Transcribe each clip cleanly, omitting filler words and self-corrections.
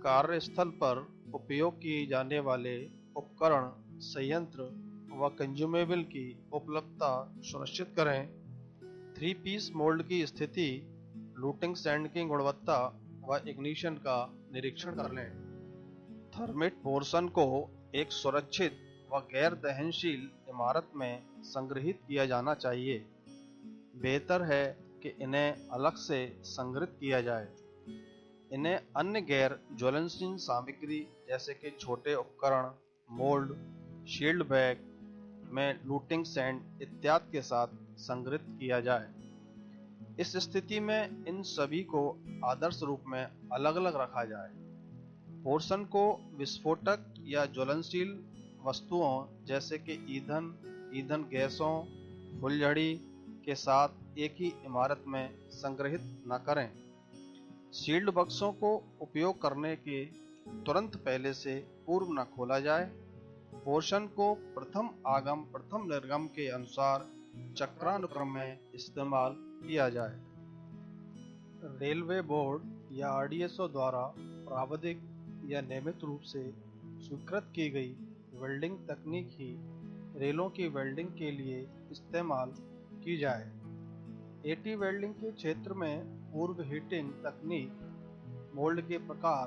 कार्यस्थल पर उपयोग किए जाने वाले उपकरण, संयंत्र व कंज्यूमेबल की उपलब्धता सुनिश्चित करें। 3 पीस मोल्ड की स्थिति, लूटिंग सैंड की गुणवत्ता व इग्निशन का निरीक्षण कर लें। थर्मिट पोर्शन को एक सुरक्षित व गैर दहनशील इमारत में संग्रहित किया जाना चाहिए। बेहतर है कि इन्हें अलग से संग्रहित किया जाए। इन्हें अन्य गैर ज्वलनशील सामग्री जैसे कि छोटे उपकरण, मोल्ड, शील्ड बैग में लूटिंग सैंड इत्यादि के साथ संग्रहित किया जाए। इस स्थिति में इन सभी को आदर्श रूप में अलग अलग रखा जाए। पोर्शन को विस्फोटक या ज्वलनशील वस्तुओं जैसे कि ईंधन गैसों, फुलझड़ी के साथ एक ही इमारत में संग्रहित न करें। सील्ड बक्सों को उपयोग करने के तुरंत पहले से पूर्व न खोला जाए। पोर्शन को प्रथम आगम प्रथम निर्गम के अनुसार चक्रानुक्रम में इस्तेमाल किया जाए। रेलवे बोर्ड या आरडीएसओ द्वारा प्राविधिक या नियमित रूप से स्वीकृत की गई वेल्डिंग तकनीक ही रेलों की वेल्डिंग के लिए इस्तेमाल की जाए। एटी वेल्डिंग के क्षेत्र में पूर्व हीटिंग तकनीक, मोल्ड के प्रकार,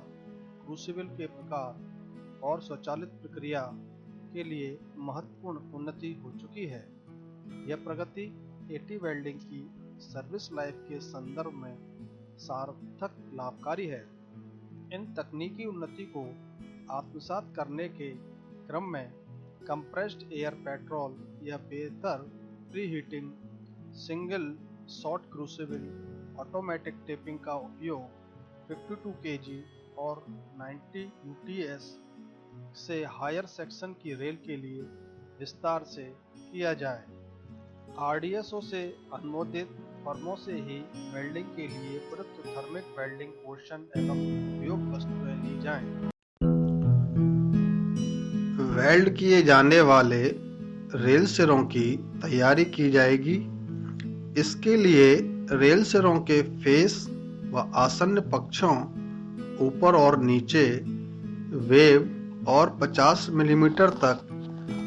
क्रूसिबल के प्रकार और स्वचालित प्रक्रिया के लिए महत्वपूर्ण उन्नति हो चुकी है। यह प्रगति एटी वेल्डिंग की सर्विस लाइफ के संदर्भ में सार्थक लाभकारी है। इन तकनीकी उन्नति को आत्मसात करने के क्रम में कंप्रेस्ड एयर पेट्रोल या बेहतर preheating, single shot crucible, automatic tapping का उपयोग 52 केजी और 90 यूटीएस से हायर सेक्शन की रेल के लिए विस्तार से किया जाए। आरडीएसओ से अनुमोदित फर्मों से ही वेल्डिंग के लिए प्रयुक्त थर्मिक वेल्डिंग पोर्शन एवं उपयोग वस्तुएं ली जाएं। वेल्ड किए जाने वाले रेल सिरों की तैयारी की जाएगी। इसके लिए रेल सिरों के फेस व आसन्न पक्षों, ऊपर और नीचे, वेब और 50 मिलीमीटर तक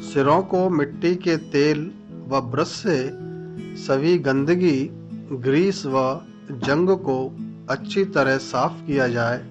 सिरों को मिट्टी के तेल व ब्रश से सभी गंदगी, ग्रीस व जंग को अच्छी तरह साफ किया जाए।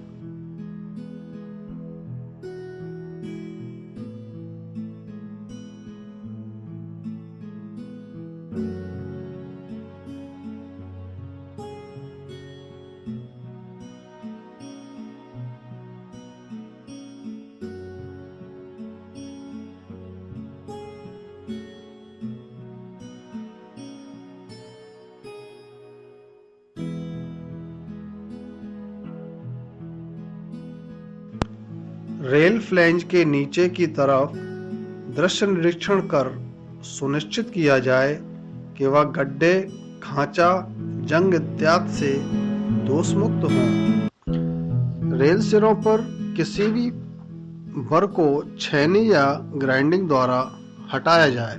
रेल फ्लैंज के नीचे की तरफ दृश्य निरीक्षण कर सुनिश्चित किया जाए कि वह गड्ढे, खांचा, जंग इत्यादि से दोषमुक्त हों। रेल सिरों पर किसी भी बर को छेनी या ग्राइंडिंग द्वारा हटाया जाए।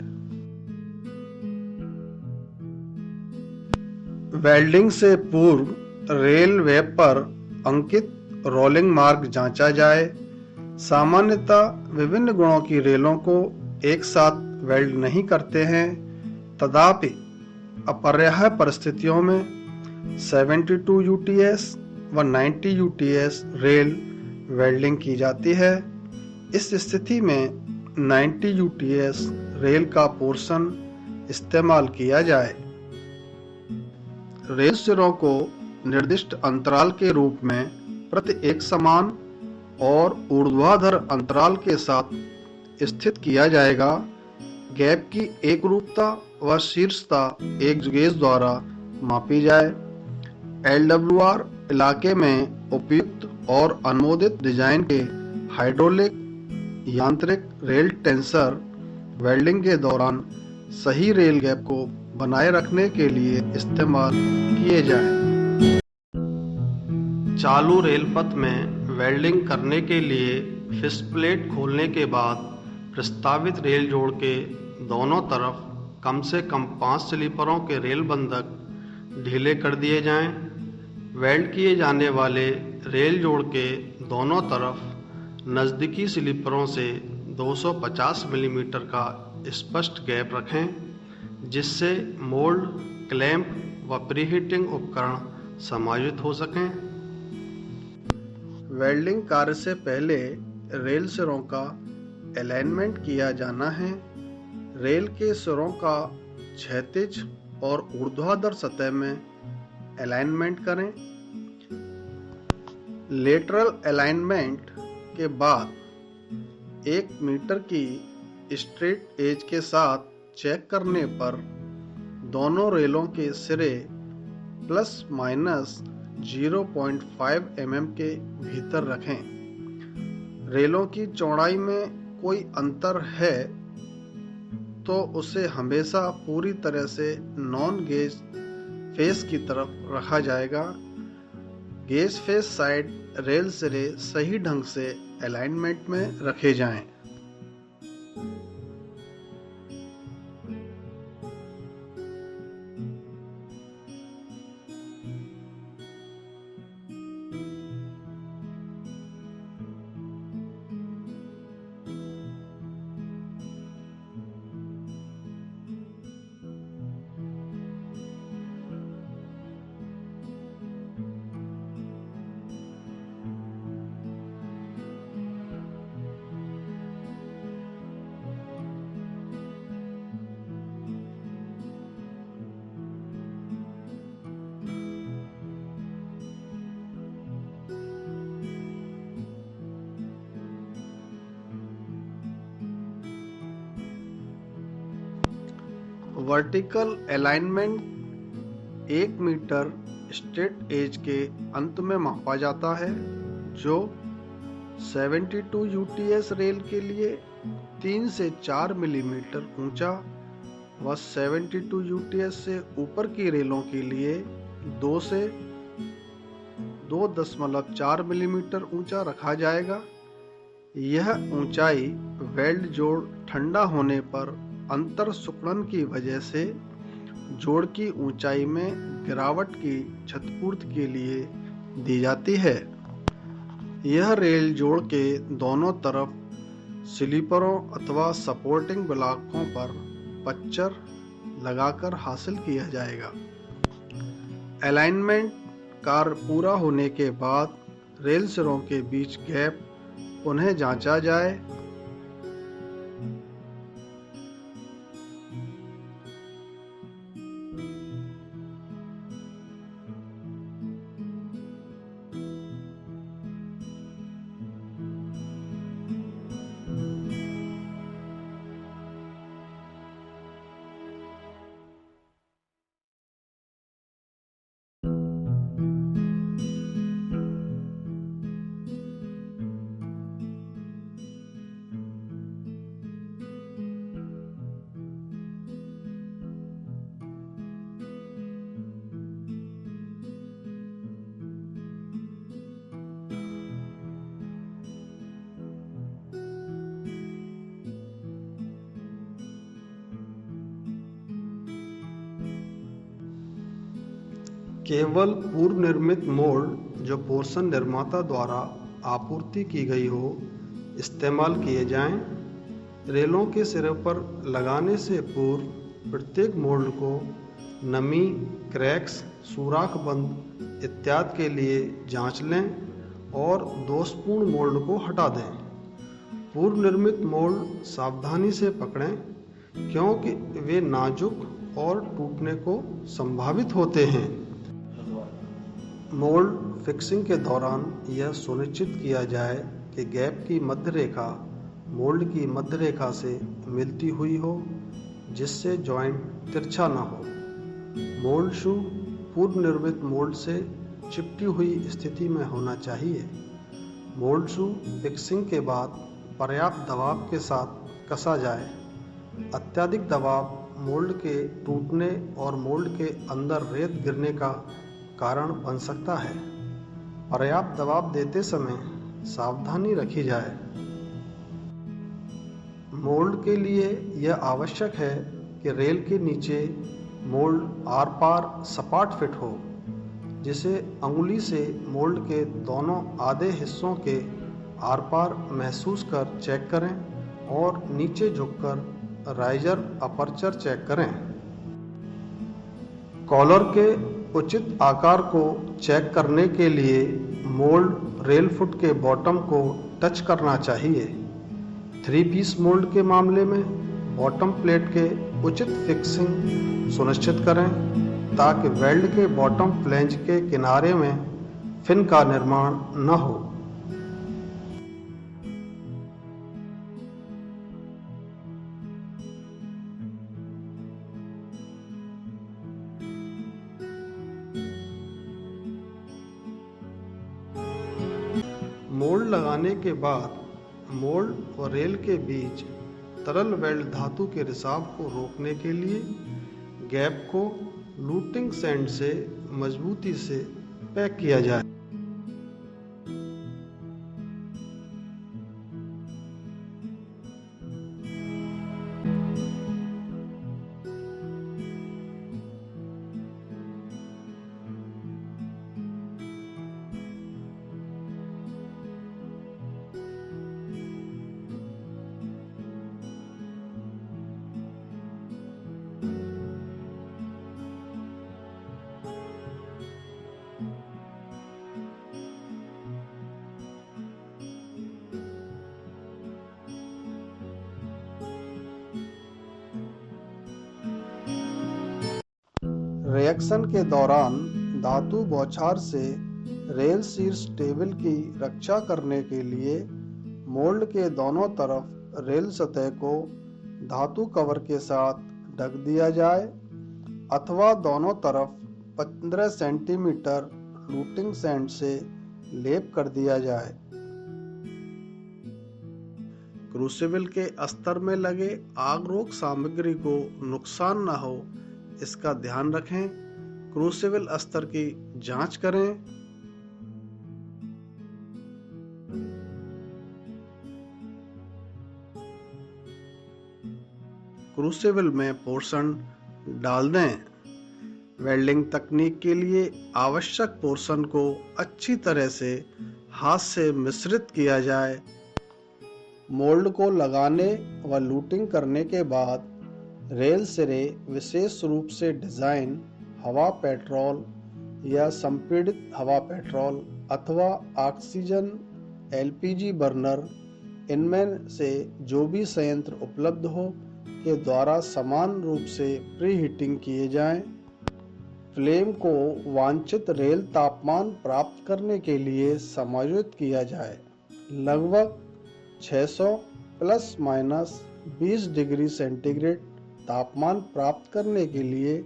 वेल्डिंग से पूर्व रेल वेब पर अंकित रोलिंग मार्क जांचा जाए। सामान्यतः विभिन्न गुणों की रेलों को एक साथ वेल्ड नहीं करते हैं, तथापि अपरिहार्य परिस्थितियों में 72 यूटीएस व 90 यूटीएस रेल वेल्डिंग की जाती है। इस स्थिति में 90 यूटीएस रेल का पोर्शन इस्तेमाल किया जाए। रेल सिरों को निर्दिष्ट अंतराल के रूप में प्रति एक समान और ऊर्ध्वाधर अंतराल के साथ स्थित किया जाएगा। गैप की एकरूपता व शीर्षता एक गेज द्वारा मापी जाए। एलडब्ल्यूआर इलाके में उपयुक्त और अनुमोदित डिजाइन के हाइड्रोलिक यांत्रिक रेल टेंसर वेल्डिंग के दौरान सही रेल गैप को बनाए रखने के लिए इस्तेमाल किए जाएं। चालू रेल पथ में वेल्डिंग करने के लिए फिस्ट प्लेट खोलने के बाद प्रस्तावित रेल जोड़ के दोनों तरफ कम से कम 5 स्लीपरों के रेल बंधक ढीले कर दिए जाएं। वेल्ड किए जाने वाले रेल जोड़ के दोनों तरफ नज़दीकी स्लीपरों से 250 मिलीमीटर का स्पष्ट गैप रखें, जिससे मोल्ड, क्लैंप व प्रीहीटिंग उपकरण समायोजित हो सकें। वेल्डिंग कार्य से पहले रेल सिरों का अलाइनमेंट किया जाना है। रेल के सिरों का क्षैतिज और ऊर्ध्वाधर सतह में अलाइनमेंट करें। लेटरल अलाइनमेंट के बाद 1 मीटर की स्ट्रेट एज के साथ चेक करने पर दोनों रेलों के सिरे प्लस माइनस 0.5 mm के भीतर रखें। रेलों की चौड़ाई में कोई अंतर है तो उसे हमेशा पूरी तरह से नॉन गेज फेस की तरफ रखा जाएगा। गेज फेस साइड रेल सिरे सही ढंग से अलाइनमेंट में रखे जाएं। Vertical alignment 1 metre straight edge के अंत में मापा जाता है, जो 72 UTS रेल के लिए 3 से 4 मिलीमीटर ऊंचा व 72 UTS से ऊपर की रेलों के लिए 2 से 2.4 मिलीमीटर ऊंचा रखा जाएगा। यह ऊंचाई वेल्ड जोड़ ठंडा होने पर अंतर सिकुड़न की वजह से जोड़ की ऊंचाई में गिरावट की क्षतिपूर्ति के लिए दी जाती है। यह रेल जोड़ के दोनों तरफ स्लीपरों अथवा सपोर्टिंग ब्लॉकों पर पच्चर लगाकर हासिल किया जाएगा। अलाइनमेंट कार्य पूरा होने के बाद रेल सिरों के बीच गैप पुनः जांचा जाए। केवल पूर्व निर्मित मोल्ड जो पोर्शन निर्माता द्वारा आपूर्ति की गई हो इस्तेमाल किए जाएं। रेलों के सिरे पर लगाने से पूर्व प्रत्येक मोल्ड को नमी, क्रैक्स, सुराख बंद इत्यादि के लिए जांच लें और दोषपूर्ण मोल्ड को हटा दें। पूर्व निर्मित मोल्ड सावधानी से पकड़ें क्योंकि वे नाजुक और टूटने को संभावित होते हैं। मोल्ड फिक्सिंग के दौरान यह सुनिश्चित किया जाए कि गैप की मध्य रेखा मोल्ड की मध्य रेखा से मिलती हुई हो, जिससे जॉइंट तिरछा न हो। मोल्ड शू पूर्व निर्मित मोल्ड से चिपटी हुई स्थिति में होना चाहिए। मोल्ड शू फिक्सिंग के बाद पर्याप्त दबाव के साथ कसा जाए। अत्यधिक दबाव मोल्ड के टूटने और मोल्ड के अंदर रेत गिरने का कारण बन सकता है। पर्याप्त दबाव देते समय सावधानी रखी जाए। मोल्ड के लिए यह आवश्यक है कि रेल के नीचे मोल्ड आर पार सपाट फिट हो। जिसे अंगुली से मोल्ड के दोनों आधे हिस्सों के आर पार महसूस कर चेक करें और नीचे झुककर राइजर अपर्चर चेक करें। कॉलर के उचित आकार को चेक करने के लिए मोल्ड रेल फुट के बॉटम को टच करना चाहिए। 3 पीस मोल्ड के मामले में बॉटम प्लेट के उचित फिक्सिंग सुनिश्चित करें ताकि वेल्ड के बॉटम फ्लैंज के किनारे में फिन का निर्माण न हो। मोल्ड लगाने के बाद मोल्ड और रेल के बीच तरल वेल्ड धातु के रिसाव को रोकने के लिए गैप को लूटिंग सैंड से मजबूती से पैक किया जाए। रिएक्शन के दौरान धातु बौछार से रेल शीर्ष टेबल की रक्षा करने के लिए मोल्ड के दोनों तरफ रेल सतह को धातु कवर के साथ ढक दिया जाए अथवा दोनों तरफ 15 सेंटीमीटर लूटिंग सैंड से लेप कर दिया जाए। क्रूसिबल के अस्तर में लगे आग रोक सामग्री को नुकसान न हो इसका ध्यान रखें। क्रूसिबल अस्तर की जांच करें। क्रूसिबल में पोर्शन डाल दें। वेल्डिंग तकनीक के लिए आवश्यक पोर्शन को अच्छी तरह से हाथ से मिश्रित किया जाए। मोल्ड को लगाने व लूटिंग करने के बाद रेल सिरे विशेष रूप से डिजाइन हवा पेट्रोल या संपीड़ित हवा पेट्रोल अथवा ऑक्सीजन एलपीजी बर्नर इनमें से जो भी संयंत्र उपलब्ध हो के द्वारा समान रूप से प्री हीटिंग किए जाएं। फ्लेम को वांछित रेल तापमान प्राप्त करने के लिए समायोजित किया जाए। लगभग 600 प्लस माइनस 20 डिग्री सेंटीग्रेड तापमान प्राप्त करने के लिए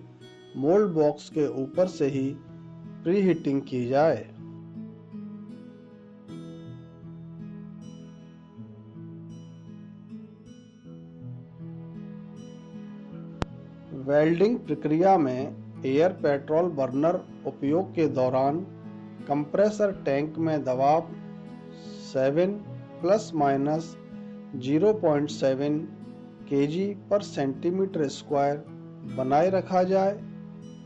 मोल्ड बॉक्स के ऊपर से ही प्री हीटिंग की जाए। वेल्डिंग प्रक्रिया में एयर पेट्रोल बर्नर उपयोग के दौरान कंप्रेसर टैंक में दबाव 7 प्लस माइनस 0.7 kg पर सेंटीमीटर स्क्वायर बनाए रखा जाए।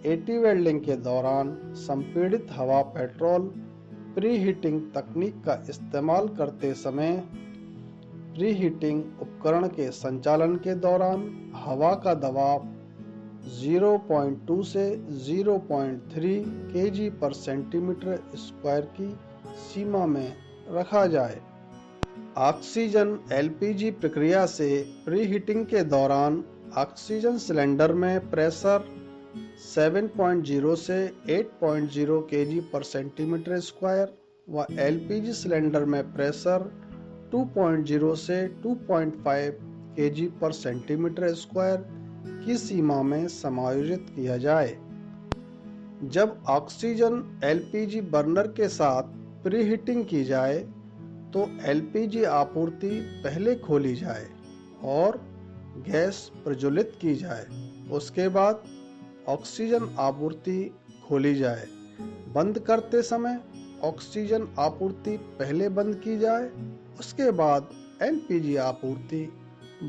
एटी वेल्डिंग के दौरान संपीड़ित हवा पेट्रोल प्री हीटिंग तकनीक का इस्तेमाल करते समय प्री हीटिंग उपकरण के संचालन के दौरान हवा का दबाव 0.2 से 0.3 kg पर सेंटीमीटर स्क्वायर की सीमा में रखा जाए। ऑक्सीजन एलपीजी प्रक्रिया से प्री हीटिंग के दौरान ऑक्सीजन सिलेंडर में प्रेशर 7.0 से 8.0 kg पर सेंटीमीटर स्क्वायर व एलपीजी सिलेंडर में प्रेशर 2.0 से 2.5 kg पर सेंटीमीटर स्क्वायर की सीमा में समायोजित किया जाए। जब ऑक्सीजन एलपीजी बर्नर के साथ प्री हीटिंग की जाए तो एलपीजी आपूर्ति पहले खोली जाए और गैस प्रज्वलित की जाए। उसके बाद ऑक्सीजन आपूर्ति खोली जाए। बंद करते समय ऑक्सीजन आपूर्ति पहले बंद की जाए, उसके बाद एलपीजी आपूर्ति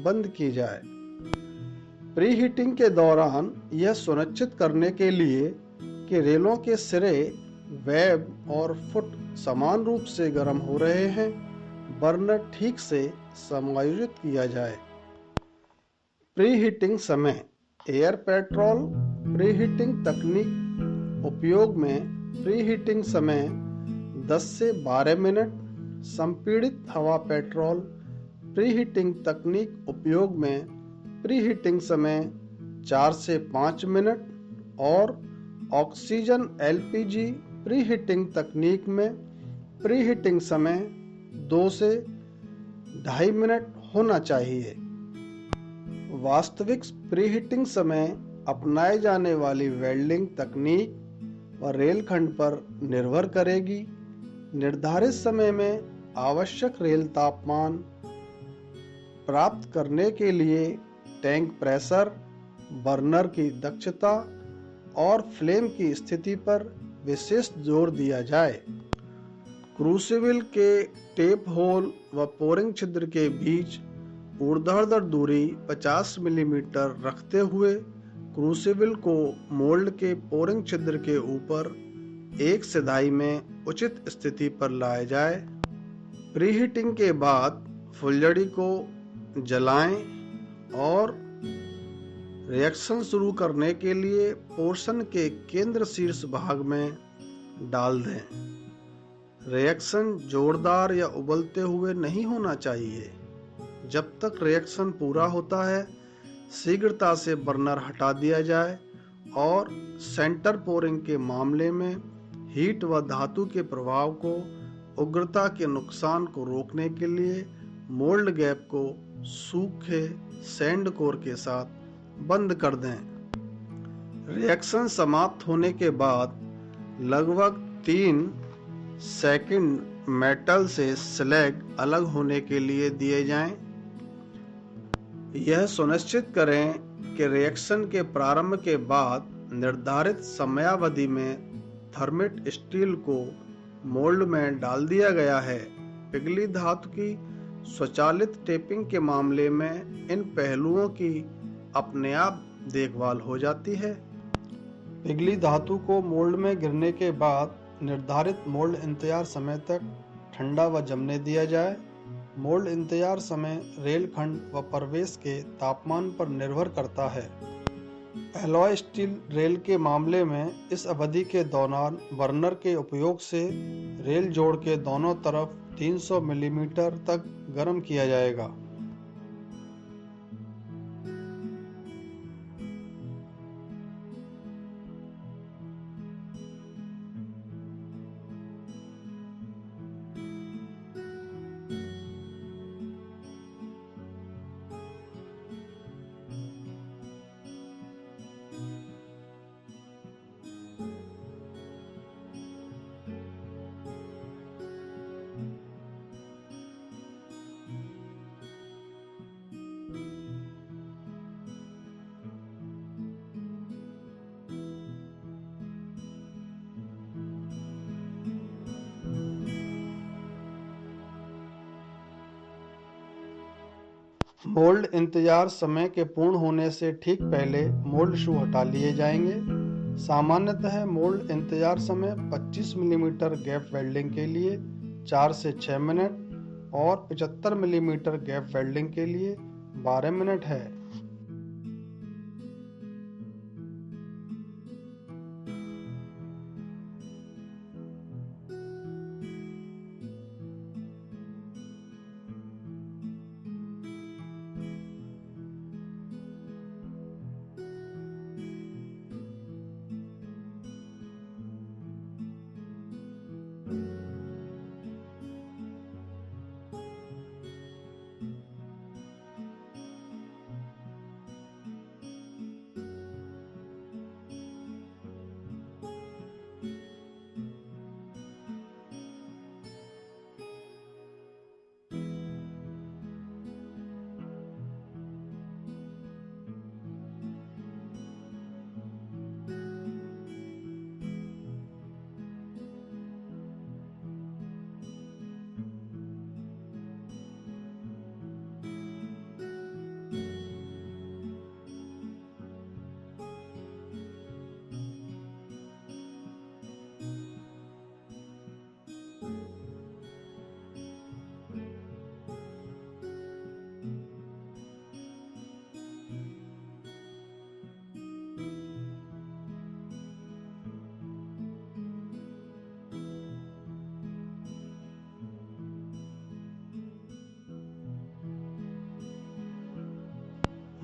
बंद की जाए। प्री हीटिंग के दौरान यह सुनिश्चित करने के लिए कि रेलों के सिरे वेब और फुट समान रूप से गर्म हो रहे हैं, बर्नर ठीक से समायोजित किया जाए। प्रीहीटिंग समय। एयर पेट्रोल प्रीहीटिंग तकनीक उपयोग में प्रीहीटिंग समय 10 से 12 मिनट। संपीड़ित हवा पेट्रोल प्रीहीटिंग तकनीक उपयोग में प्रीहीटिंग समय 4 से 5 मिनट और ऑक्सीजन एलपीजी प्रीहीटिंग तकनीक में प्रीहीटिंग समय 2 से 2.5 मिनट होना चाहिए। वास्तविक प्रीहीटिंग समय अपनाए जाने वाली वेल्डिंग तकनीक व रेलखंड पर निर्भर करेगी। निर्धारित समय में आवश्यक रेल तापमान प्राप्त करने के लिए टैंक प्रेशर, बर्नर की दक्षता और फ्लेम की स्थिति पर विशेष जोर दिया जाए। क्रूसिबल के टेप होल व पोरिंग छिद्र के बीच ऊर्ध्वाधर दूरी 50 मिलीमीटर रखते हुए क्रूसिबल को मोल्ड के पोरिंग छिद्र के ऊपर एक सिधाई में उचित स्थिति पर लाया जाए। प्रीहीटिंग के बाद फुलझड़ी को जलाएं और रिएक्शन शुरू करने के लिए पोर्शन के केंद्र शीर्ष भाग में डाल दें। रिएक्शन जोरदार या उबलते हुए नहीं होना चाहिए। जब तक रिएक्शन पूरा होता है, शीघ्रता से बर्नर हटा दिया जाए और सेंटर पोरिंग के मामले में हीट व धातु के प्रभाव को उग्रता के नुकसान को रोकने के लिए मोल्ड गैप को सूखे सैंड कोर के साथ बंद कर दें। रिएक्शन समाप्त होने के बाद लगभग 3 सेकंड मेटल से स्लैग अलग होने के लिए दिए जाएं। यह सुनिश्चित करें कि रिएक्शन के प्रारंभ के बाद निर्धारित समयावधि में थर्मिट स्टील को मोल्ड में डाल दिया गया है। पिघली धातु की स्वचालित टेपिंग के मामले में इन पहलुओं की अपने आप देखभाल हो जाती है। पिघली धातु को मोल्ड में गिरने के बाद निर्धारित मोल्ड इंतजार समय तक ठंडा व जमने दिया जाए। मोल्ड इंतजार समय रेलखंड व प्रवेश के तापमान पर निर्भर करता है। एलॉय स्टील रेल के मामले में इस अवधि के दौरान बर्नर के उपयोग से रेल जोड़ के दोनों तरफ 300 मिलीमीटर तक गर्म किया जाएगा। मोल्ड इंतजार समय के पूर्ण होने से ठीक पहले मोल्ड शू हटा लिए जाएंगे। सामान्यतः मोल्ड इंतजार समय 25 मिलीमीटर गैप वेल्डिंग के लिए 4 से 6 मिनट और 75 मिलीमीटर गैप वेल्डिंग के लिए 12 मिनट है।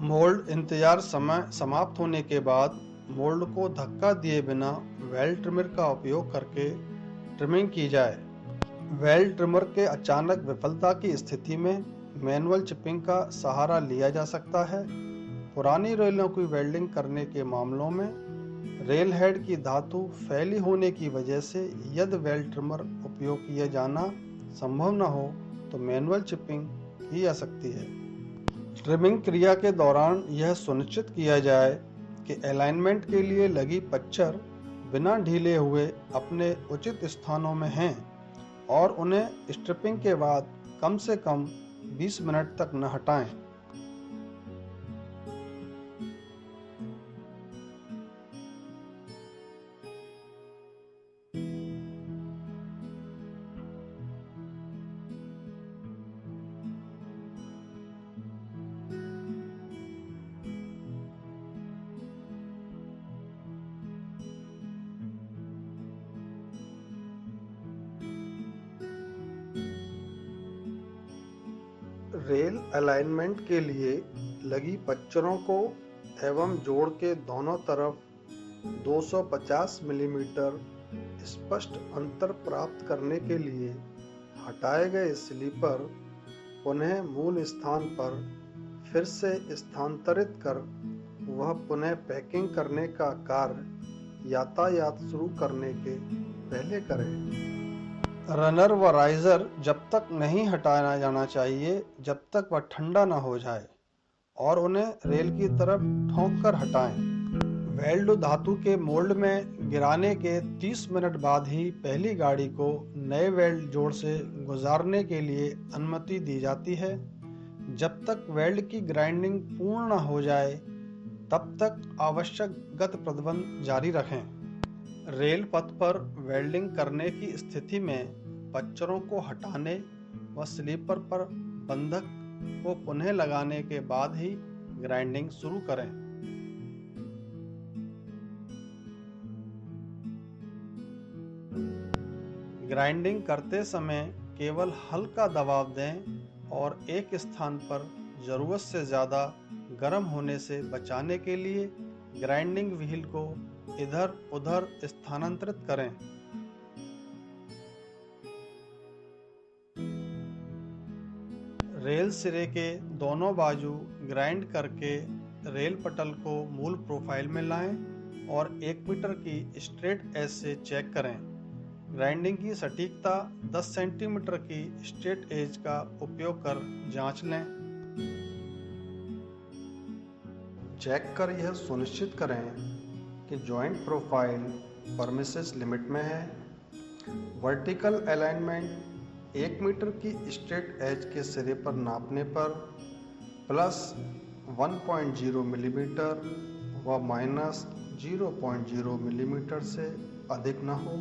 मोल्ड इंतजार समय समाप्त होने के बाद मोल्ड को धक्का दिए बिना वेल ट्रिमर का उपयोग करके ट्रिमिंग की जाए। वेल ट्रिमर के अचानक विफलता की स्थिति में मैनुअल चिपिंग का सहारा लिया जा सकता है। पुरानी रेलों की वेल्डिंग करने के मामलों में रेल हेड की धातु फैली होने की वजह से यदि वेल ट्रिमर उपयोग किया जाना संभव न हो तो मैनुअल चिपिंग की जा सकती है। ट्रिमिंग क्रिया के दौरान यह सुनिश्चित किया जाए कि अलाइनमेंट के लिए लगी पच्चर बिना ढीले हुए अपने उचित स्थानों में हैं और उन्हें स्ट्रिपिंग के बाद कम से कम 20 मिनट तक न हटाएं। रेल अलाइनमेंट के लिए लगी पच्चरों को एवं जोड़ के दोनों तरफ 250 मिलीमीटर स्पष्ट अंतर प्राप्त करने के लिए हटाए गए स्लीपर पुनः मूल स्थान पर फिर से स्थानांतरित कर वह पुनः पैकिंग करने का कार्य यातायात शुरू करने के पहले करें। रनर व राइजर जब तक नहीं हटाया जाना चाहिए जब तक वह ठंडा न हो जाए और उन्हें रेल की तरफ ठोंक कर हटाएं। वेल्ड धातु के मोल्ड में गिराने के 30 मिनट बाद ही पहली गाड़ी को नए वेल्ड जोड़ से गुजारने के लिए अनुमति दी जाती है। जब तक वेल्ड की ग्राइंडिंग पूर्ण न हो जाए तब तक आवश्यक गति प्रतिबंध जारी रखें। रेल पथ पर वेल्डिंग करने की स्थिति में पच्चरों को हटाने व स्लीपर पर बंधक को पुनः लगाने के बाद ही ग्राइंडिंग शुरू करें। ग्राइंडिंग करते समय केवल हल्का दबाव दें और एक स्थान पर जरूरत से ज़्यादा गर्म होने से बचाने के लिए ग्राइंडिंग व्हील को इधर उधर स्थानांतरित करें। रेल सिरे के दोनों बाजू ग्राइंड करके रेल पटल को मूल प्रोफाइल में लाएं और 1 मीटर की स्ट्रेट एज से चेक करें। ग्राइंडिंग की सटीकता 10 सेंटीमीटर की स्ट्रेट एज का उपयोग कर जांच लें। चेक कर यह सुनिश्चित करें कि जॉइंट प्रोफाइल परमिसेस लिमिट में है। वर्टिकल अलाइनमेंट 1 मीटर की स्ट्रेट एज के सिरे पर नापने पर प्लस 1.0 मिलीमीटर व माइनस 0.0 मिलीमीटर से अधिक न हो।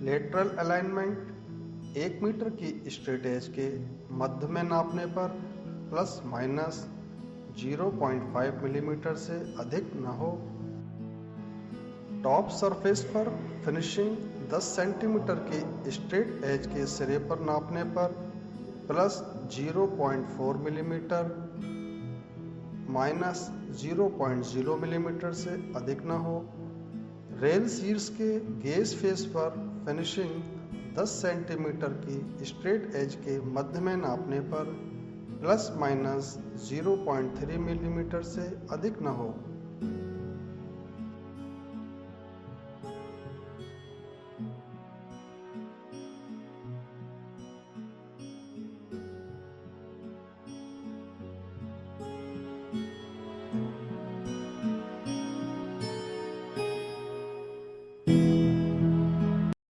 लेटरल अलाइनमेंट 1 मीटर की स्ट्रेट एज के मध्य में नापने पर प्लस माइनस 0.5 मिलीमीटर से अधिक न हो। टॉप सरफेस पर फिनिशिंग 10 सेंटीमीटर की स्ट्रेट एज के सिरे पर नापने पर प्लस 0.4 मिलीमीटर माइनस 0.0 मिलीमीटर से अधिक न हो। रेल शीर्ष के गेज फेस पर फिनिशिंग 10 सेंटीमीटर की स्ट्रेट एज के मध्य में नापने पर प्लस माइनस 0.3 मिलीमीटर से अधिक न हो।